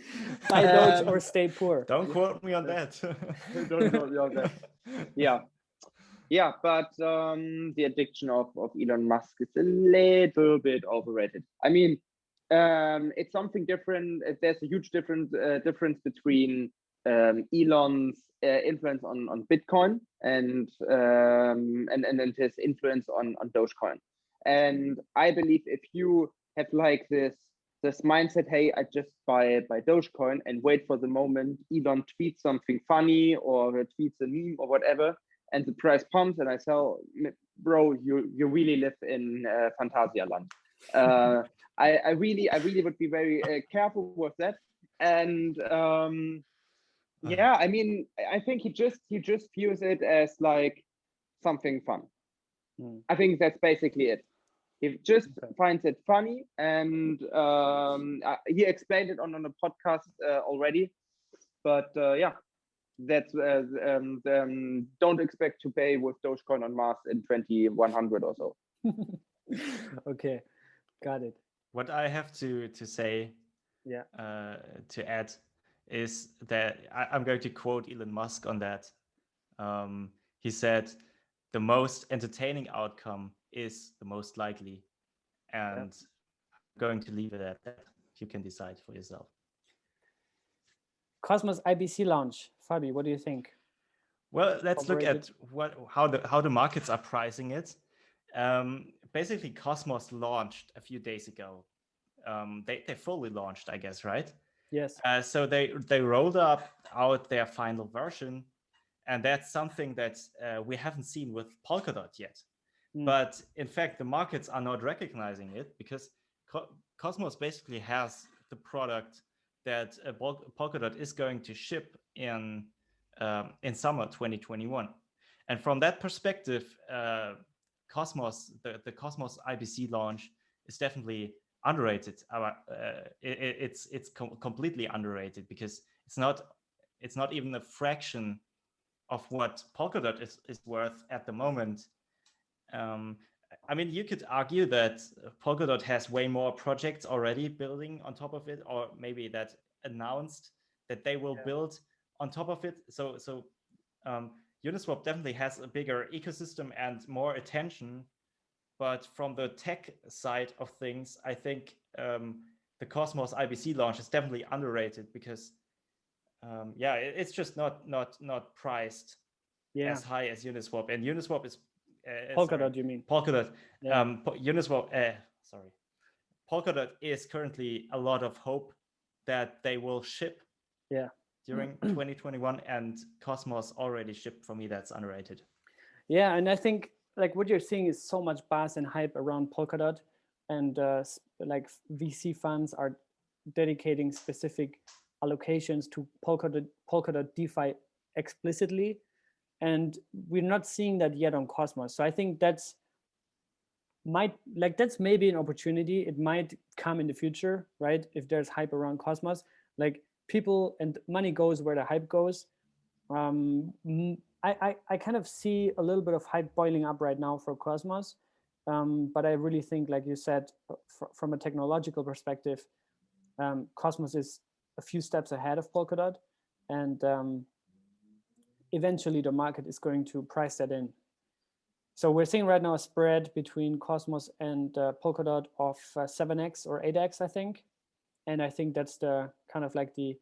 [SPEAKER 1] Buy Doge or stay poor.
[SPEAKER 2] Don't quote me on that.
[SPEAKER 3] Don't quote me on that. Yeah, but the addiction of Elon Musk is a little bit overrated. I mean, it's something different. There's a huge difference between Elon's influence on Bitcoin and his influence on Dogecoin. And I believe if you have like this mindset, hey, I just buy Dogecoin and wait for the moment Elon tweets something funny or tweets a meme or whatever, and the price pumps and I sell, bro, you really live in Fantasia land. I really would be very careful with that. And yeah, I mean, I think he just views it as like something fun. I think that's basically it. He just finds it funny, and he explained it on a podcast already. But yeah, that's don't expect to pay with Dogecoin on Mars in 2100 or so.
[SPEAKER 1] Okay, got it.
[SPEAKER 2] What I have to say, to add, is that I'm going to quote Elon Musk on that. He said, "The most entertaining outcome is the most likely," and I'm going to leave it at that. You can decide for yourself.
[SPEAKER 1] Cosmos IBC launch, Fabi, what do you think?
[SPEAKER 2] Well, let's look at how the markets are pricing it. Basically, Cosmos launched a few days ago. They fully launched, I guess, right?
[SPEAKER 1] Yes.
[SPEAKER 2] So they rolled out their final version, and that's something that we haven't seen with Polkadot yet. But in fact, the markets are not recognizing it because Cosmos basically has the product that Polkadot is going to ship in summer 2021. And from that perspective, Cosmos, the Cosmos IBC launch is definitely underrated. It's completely underrated because it's not even a fraction of what Polkadot is worth at the moment. I mean, you could argue that Polkadot has way more projects already building on top of it, or maybe that announced that they will build on top of it. So Uniswap definitely has a bigger ecosystem and more attention. But from the tech side of things, I think the Cosmos IBC launch is definitely underrated because it's just not priced as high as Uniswap, and Uniswap is
[SPEAKER 1] Polkadot. You mean
[SPEAKER 2] Polkadot? Yeah. Uniswap. Polkadot is currently a lot of hope that they will ship. During 2021, and Cosmos already shipped. For me, that's underrated.
[SPEAKER 1] Yeah, and I think like what you're seeing is so much buzz and hype around Polkadot, and like VC funds are dedicating specific allocations to Polkadot DeFi explicitly, and we're not seeing that yet on Cosmos. So I think that's maybe an opportunity. It might come in the future, right? If there's hype around Cosmos, like people and money goes where the hype goes. I kind of see a little bit of hype boiling up right now for Cosmos, but I really think, like you said, from a technological perspective, Cosmos is a few steps ahead of Polkadot, and eventually the market is going to price that in. So we're seeing right now a spread between Cosmos and Polkadot of 7x or 8x, I think. And I think that's the kind of like the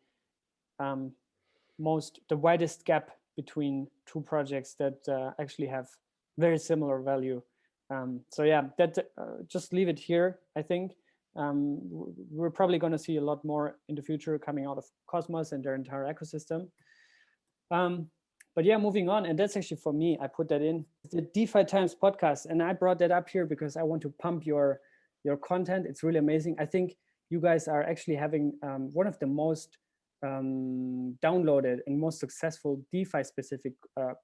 [SPEAKER 1] widest gap between two projects that actually have very similar value. So yeah, that just leave it here, I think. We're probably going to see a lot more in the future coming out of Cosmos and their entire ecosystem. But yeah, moving on, and that's actually for me, I put that in the DeFi Times podcast, and I brought that up here because I want to pump your content. It's really amazing. I think you guys are actually having one of the most downloaded and most successful DeFi specific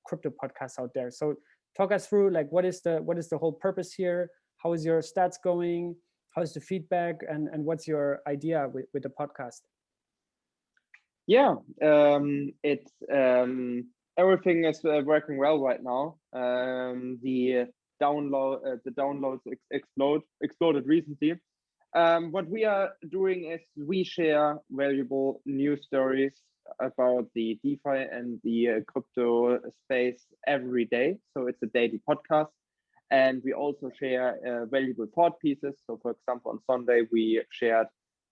[SPEAKER 1] crypto podcasts out there. So talk us through like what is the whole purpose here? How is your stats going? How is the feedback, and what's your idea with the podcast?
[SPEAKER 3] Yeah, it's everything is working well right now. The downloads exploded recently. What we are doing is we share valuable news stories about the DeFi and the crypto space every day. So it's a daily podcast. And we also share valuable thought pieces. So for example, on Sunday, we shared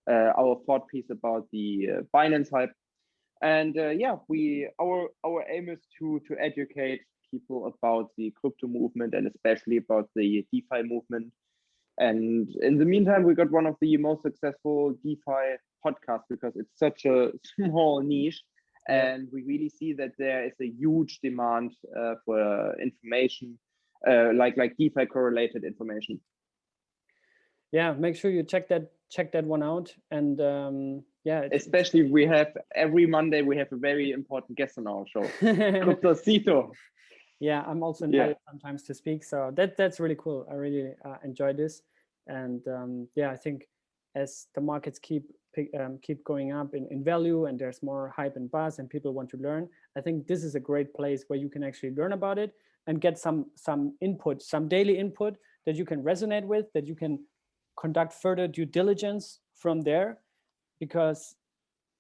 [SPEAKER 3] our thought piece about the Binance hype. And yeah, our aim is to educate people about the crypto movement and especially about the DeFi movement. And in the meantime, we got one of the most successful DeFi podcasts because it's such a small niche. And we really see that there is a huge demand for information, like DeFi correlated information.
[SPEAKER 1] Yeah, make sure you check that one out. And yeah,
[SPEAKER 3] especially we have every Monday we have a very important guest on our show, Crypto Cito.
[SPEAKER 1] Yeah, I'm also invited sometimes to speak, so that's really cool. I really enjoy this, and yeah, I think as the markets keep going up in value and there's more hype and buzz and people want to learn, I think this is a great place where you can actually learn about it and get some input, some daily input that you can resonate with, that you can conduct further due diligence from there, because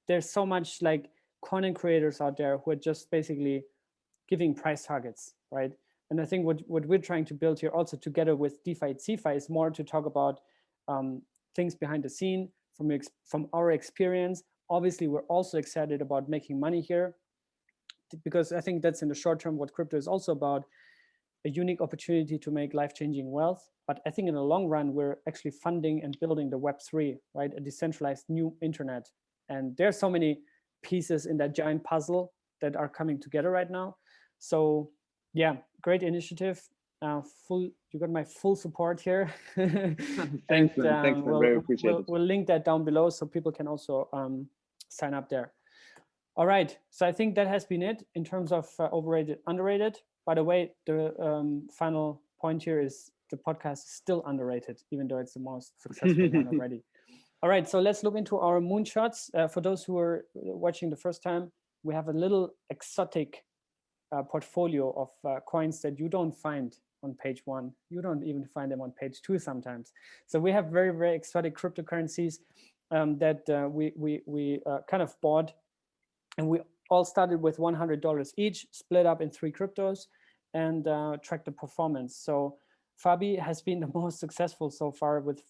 [SPEAKER 1] there's so much like content creators out there who are just basically giving price targets, right? And I think what we're trying to build here also together with DeFi CeFi is more to talk about things behind the scene from our experience. Obviously, we're also excited about making money here because I think that's in the short term what crypto is also about, a unique opportunity to make life-changing wealth. But I think in the long run, we're actually funding and building the Web3, right? A decentralized new internet. And there's so many pieces in that giant puzzle that are coming together right now. So yeah, great initiative. You got my full support here.
[SPEAKER 3] Thanks, man. Thanks, man. Very appreciated.
[SPEAKER 1] We'll link that down below so people can also sign up there. All right, so I think that has been it in terms of overrated, underrated. By the way, the final point here is the podcast is still underrated, even though it's the most successful one already. All right, so let's look into our moonshots. For those who are watching the first time, we have a little exotic portfolio of coins that you don't find on page 1. You don't even find them on page 2 sometimes. So we have very, very exotic cryptocurrencies that we kind of bought, and we all started with $100 each, split up in 3 cryptos, and tracked the performance. So Fabi has been the most successful so far with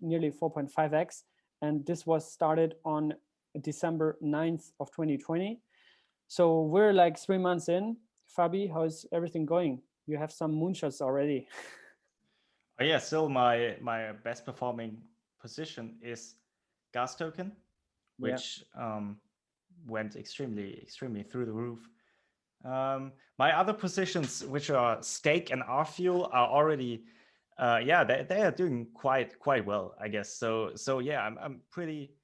[SPEAKER 1] nearly 4.5x, and this was started on December 9th of 2020. So we're like 3 months in. Fabi, how's everything going? You have some moonshots already.
[SPEAKER 2] Oh yeah, still my best performing position is gas token, which went extremely through the roof. My other positions, which are stake and R fuel, are already they are doing quite well, I guess. So yeah, I'm pretty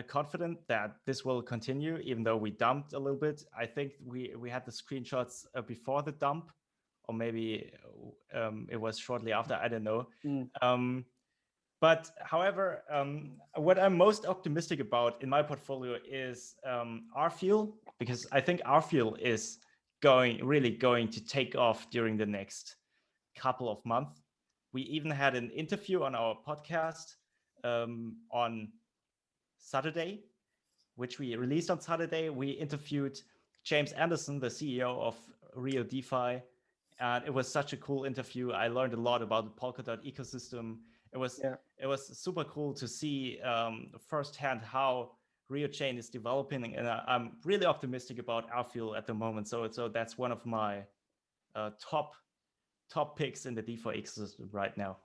[SPEAKER 2] confident that this will continue, even though we dumped a little bit. I think we had the screenshots before the dump, or maybe it was shortly after, I don't know. But however, what I'm most optimistic about in my portfolio is RFuel, because I think RFuel is really going to take off during the next couple of months. We even had an interview on our podcast on Saturday, which we released on Saturday. We interviewed James Anderson, the CEO of Real DeFi. And it was such a cool interview. I learned a lot about the Polkadot ecosystem. It was super cool to see firsthand how Rio Chain is developing, and I'm really optimistic about Airfuel at the moment. So that's one of my top picks in the DeFi ecosystem right now.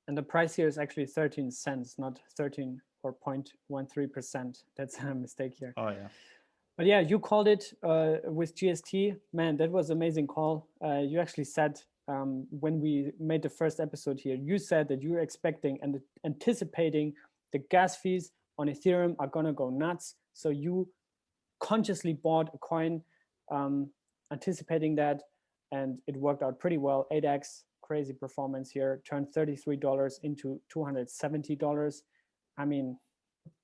[SPEAKER 1] And the price here is actually 13 cents, not 13 or 0.13%. That's a mistake here.
[SPEAKER 2] Oh yeah.
[SPEAKER 1] But yeah, you called it with GST. Man, that was an amazing call. You actually said when we made the first episode here, you said that you're expecting and anticipating the gas fees on Ethereum are gonna go nuts. So you consciously bought a coin, anticipating that, and it worked out pretty well. 8x, crazy performance here, turned $33 into $270. I mean,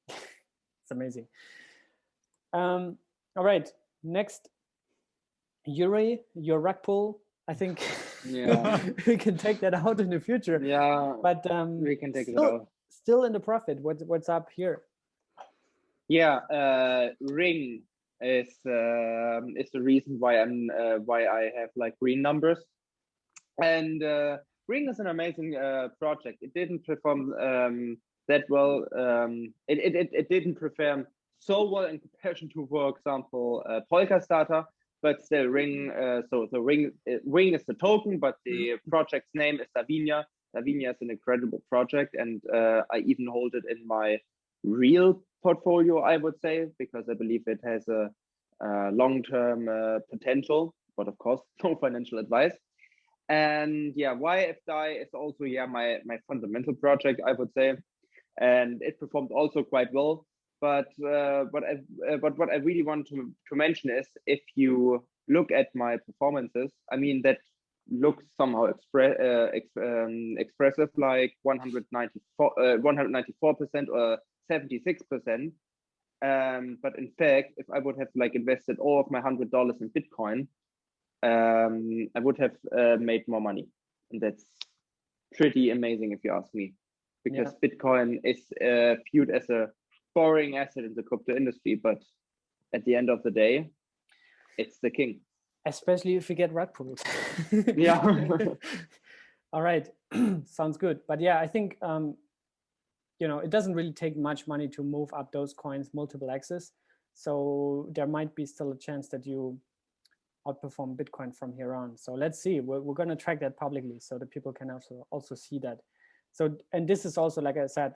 [SPEAKER 1] it's amazing. All right, next, Juri, your rug pull. I think we can take that out in the future.
[SPEAKER 3] Yeah,
[SPEAKER 1] but
[SPEAKER 3] we can take it out.
[SPEAKER 1] Still in the profit. What's up here?
[SPEAKER 3] Yeah, Ring is the reason why I have like green numbers, and Ring is an amazing project. It didn't perform that well. It didn't perform so well in comparison to, for example, Polkadot, but still Ring. So the Ring is the token, but the project's name is Davinia. Davinia is an incredible project, and I even hold it in my real portfolio, I would say, because I believe it has a long-term potential, but of course, no financial advice. And yeah, YFDI is also my fundamental project, I would say, and it performed also quite well. But what I really want to mention is, if you look at my performances, I mean, that looks somehow expressive, like 194% or 76%. But in fact, if I would have like invested all of my $100 in Bitcoin, I would have made more money, and that's pretty amazing if you ask me, because Bitcoin is viewed as a boring asset in the crypto industry, but at the end of the day, it's the king.
[SPEAKER 1] Especially if you get rug pulled.
[SPEAKER 3] Yeah.
[SPEAKER 1] All right, sounds good. But yeah, I think it doesn't really take much money to move up those coins multiple X's. So there might be still a chance that you outperform Bitcoin from here on. So let's see. We're going to track that publicly so that people can also see that. So, and this is also, like I said,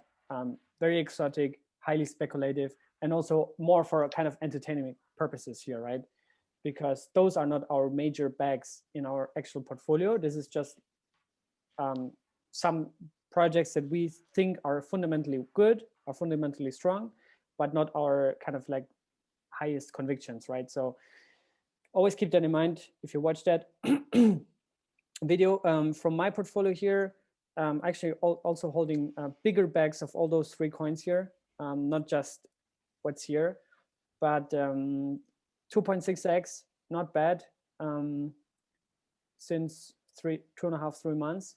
[SPEAKER 1] very exotic, highly speculative, and also more for kind of entertainment purposes here, right? Because those are not our major bags in our actual portfolio. This is just some projects that we think are fundamentally good, are fundamentally strong, but not our kind of like highest convictions, right? So always keep that in mind if you watch that video. From my portfolio here, actually also holding bigger bags of all those 3 coins here, not just what's here, but 2.6x, not bad, since 2.5, 3 months.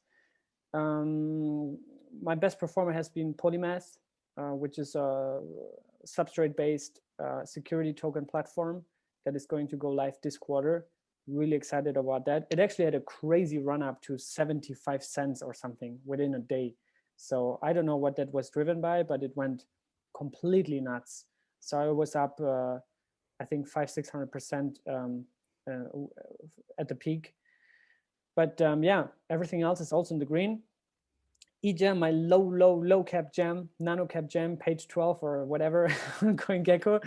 [SPEAKER 1] My best performer has been Polymath, which is a Substrate-based security token platform that is going to go live this quarter. Really excited about that. It actually had a crazy run up to 75 cents or something within a day. So I don't know what that was driven by, but it went completely nuts. So I was up, I think 500-600% at the peak. But yeah, everything else is also in the green. eGem, my low cap gem, nano cap gem, page 12 or whatever, CoinGecko,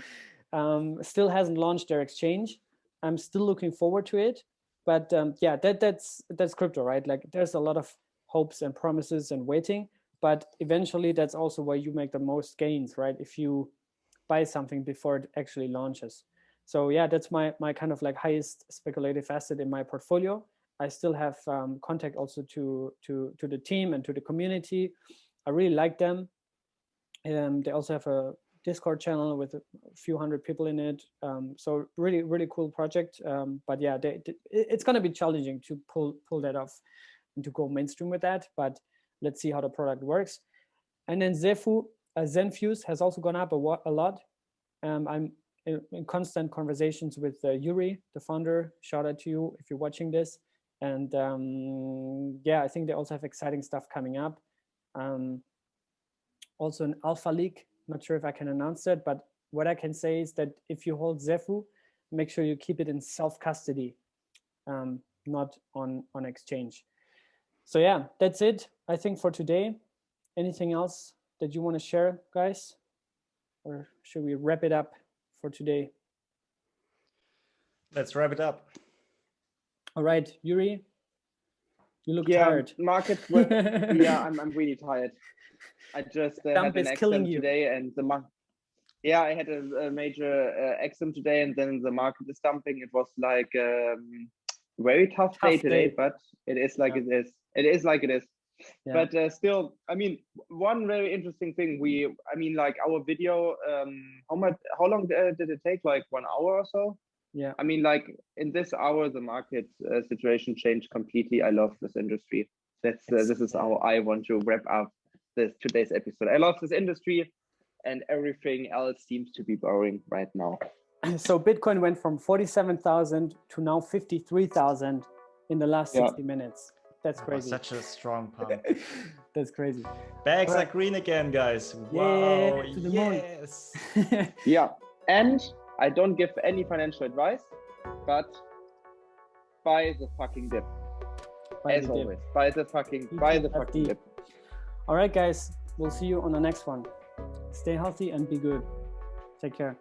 [SPEAKER 1] still hasn't launched their exchange. I'm still looking forward to it. But yeah, that's crypto, right? Like there's a lot of hopes and promises and waiting, but eventually that's also where you make the most gains, right? If you buy something before it actually launches. So yeah, that's my kind of like highest speculative asset in my portfolio. I still have contact also to the team and to the community. I really like them. They also have a Discord channel with a few hundred people in it. So really cool project. But yeah, it's going to be challenging to pull that off and to go mainstream with that. But let's see how the product works. And then Zenfuse has also gone up a lot. I'm in constant conversations with Juri, the founder. Shout out to you if you're watching this. And yeah, I think they also have exciting stuff coming up. Also an alpha leak. Not sure if I can announce that, but what I can say is that if you hold Zefu, make sure you keep it in self-custody, not on exchange. So yeah, that's it, I think, for today. Anything else that you want to share, guys? Or should we wrap it up for today?
[SPEAKER 2] Let's wrap it up.
[SPEAKER 1] All right, Juri, you look tired.
[SPEAKER 3] Market. Yeah, I'm really tired. I just had an exam today, and yeah, I had a major exam today, and then the market is dumping. It was like very tough day today, but it is like it is. It is like it is. Yeah. But still, I mean, one very interesting thing. I mean, like our video. How long did it take? Like 1 hour or so.
[SPEAKER 1] Yeah.
[SPEAKER 3] I mean, like in this hour, the market situation changed completely. I love this industry. This is how I want to wrap up today's episode. I love this industry, and everything else seems to be boring right now.
[SPEAKER 1] So Bitcoin went from 47,000 to now 53,000 in the last 60 minutes. That's crazy.
[SPEAKER 2] Such a strong pump.
[SPEAKER 1] That's crazy.
[SPEAKER 2] Bags are green again, guys.
[SPEAKER 1] Yeah,
[SPEAKER 2] wow.
[SPEAKER 1] to the
[SPEAKER 2] yes.
[SPEAKER 3] Yeah. And I don't give any financial advice, but buy the fucking dip. As always, buy the fucking dip.
[SPEAKER 1] All right, guys. We'll see you on the next one. Stay healthy and be good. Take care.